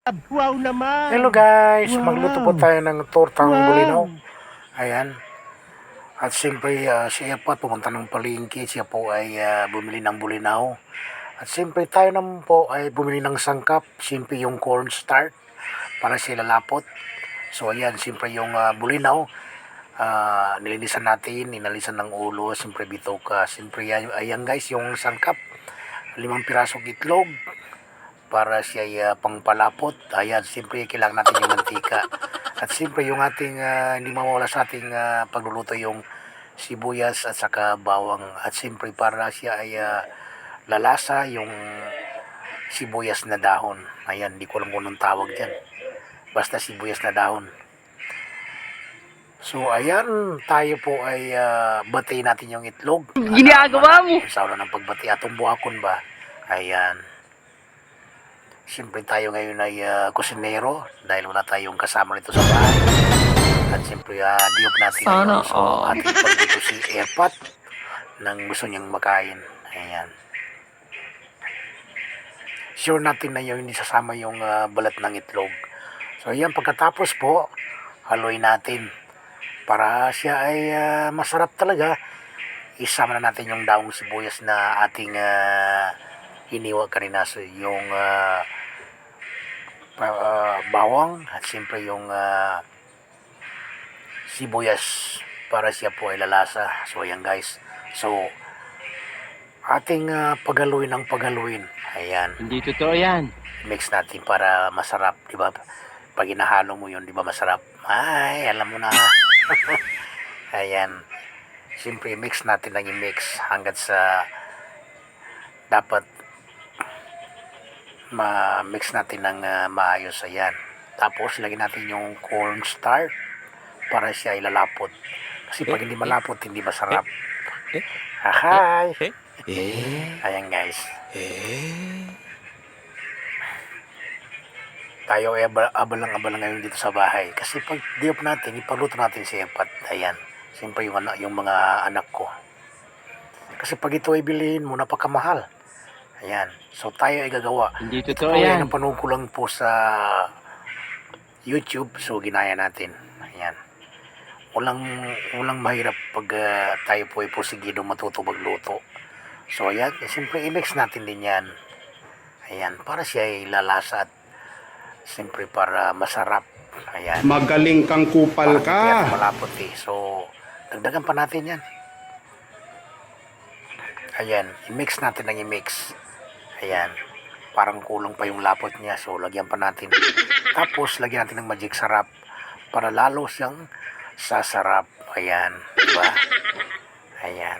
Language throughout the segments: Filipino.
Wow naman! Hello guys, Wow! magluto po tayo ng tortang Wow! bulinaw. Ayan. At siyempre, siya po pumunta ng palengke, siya po ay bumili ng bulinaw. At siyempre tayo naman po ay bumili ng sangkap, siyempre yung cornstarch para siya lalapot. So ayan, siyempre yung bulinaw, nilinisan natin, inalisan ng ulo, siyempre bitoka. Siyempre ayan guys, yung sangkap, 5 pirasong itlog, para siya pangpalapot. Ayan, siyempre kailangan natin yung mantika. At siyempre yung ating hindi mawala sa ating pagluluto yung sibuyas at saka bawang. At siyempre para siya ay lalasa yung sibuyas na dahon. Ayan, hindi ko alam kung anong tawag dyan. Basta sibuyas na dahon. So ayan, tayo po ay batiin natin yung itlog. Ginagawa mo! Sa ulo ng pagbati atong buhakon ba. Ayan. Siyempre tayo ngayon ay kusinero dahil wala tayong kasama nito sa bahay. At siyempre diop natin Sana ngayon. So ating pagluto si Airpat nang gusto niyang makain. Ayan. Sure natin na yun hindi sasama yung balat ng itlog. So ayan, pagkatapos po, haluin natin. Para siya ay masarap talaga, isama na natin yung daong sibuyas na ating hiniwa kanina. So yung bawang at siyempre yung sibuyas para siya po ay lalasa. So ayan guys. So ating paghaluin ng paghaluin. Ayan. Hindi totoo yan. Mix natin para masarap, di ba? Pag inahalo mo yun, di ba masarap? Ay, alam mo na. Ayan. Siyempre mix natin lang i-mix hanggat sa dapat ma-mix natin ng maayos. Ayan. Tapos lagyan natin yung cornstarch para siya ilalapot. Kasi pag hindi malapot, hindi masarap. Hi! Ayan guys. Tayo ay abalang-abalang ngayon dito sa bahay. Kasi pag diop natin, ipagluto natin si Empat. Ayan. Siyempre yung mga anak ko. Kasi pag ito ay bilhin mo, napakamahal. Ayan. So tayo ay gagawa. Hindi Ito totoo po yan. yan. Napanood ko lang po sa YouTube. So ginaya natin. Ayan. Walang mahirap pag tayo po ay pusigido matuto magluto. So ayan. Siyempre i-mix natin din yan. Ayan. Para siya ay lalasa at siyempre para masarap. Ayan. Magaling kang kupal Kaya ka. malapot eh. So dagdagan pa natin yan. Ayan. I-mix natin ng i-mix. Ayan. Parang kulang pa yung lapot niya. So, lagyan pa natin. Tapos, lagyan natin ng magic sarap para lalo siyang sasarap. Ayan. Diba? Ayan.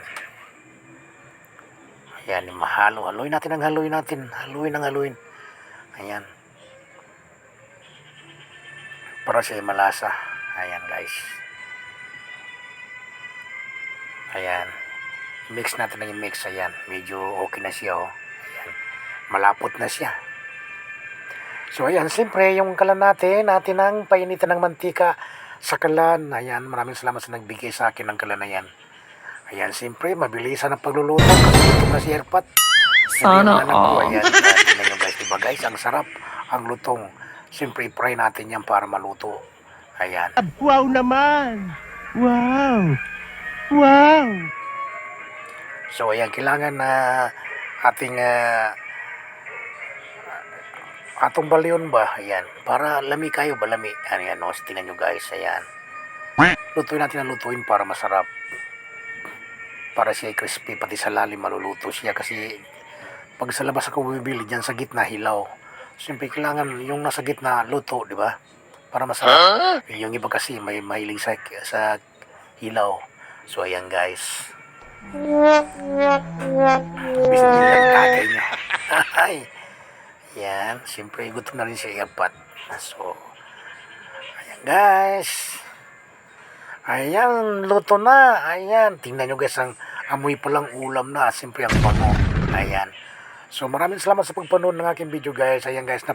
Ayan. Mahalo. Haluin natin ang haluin natin. Haluin ang haluin. Ayan. Para siya malasa. Ayan, guys. Ayan. Mix natin ng i-mix. Ayan. Medyo okay na siya, oh. Ayan. Malapot na siya. So ayan, siyempre yung kalan natin ang painitan ng mantika sa kalan. Ayan, maraming salamat sa nagbigay sa akin ng kalan na yan. Ayan, siyempre mabilisan ang pagluluto kasi ito na si Airpat. Sana Ayan, tingnan nyo guys, diba guys, ang sarap ang lutong. Siyempre i-fry natin yan para maluto. Ayan. Wow naman! Wow! Wow! So ayan, kailangan na ating atong balyon ba, ayan, para lami kayo ba, lami, ayan, o, tingnan nyo guys, ayan, lutuin natin ang lutuin para masarap, para siya crispy, pati sa lalim maluluto siya, kasi pag sa labas ako bibili dyan sa gitna hilaw, siyempre kailangan yung nasa gitna luto, di ba, para masarap. Yung iba kasi may mahilig sa hilaw. So ayan guys, bisig yung kagay niya. Ay, yan, siyempre gutom na rin si Airpat. So, ayan guys. Ayan, luto na. Ayan, tingnan nyo guys, ang amoy palang ulam na. Siyempre ang bango. Ayan. So, maraming salamat sa pagpanood ng aking video guys. Ayan guys,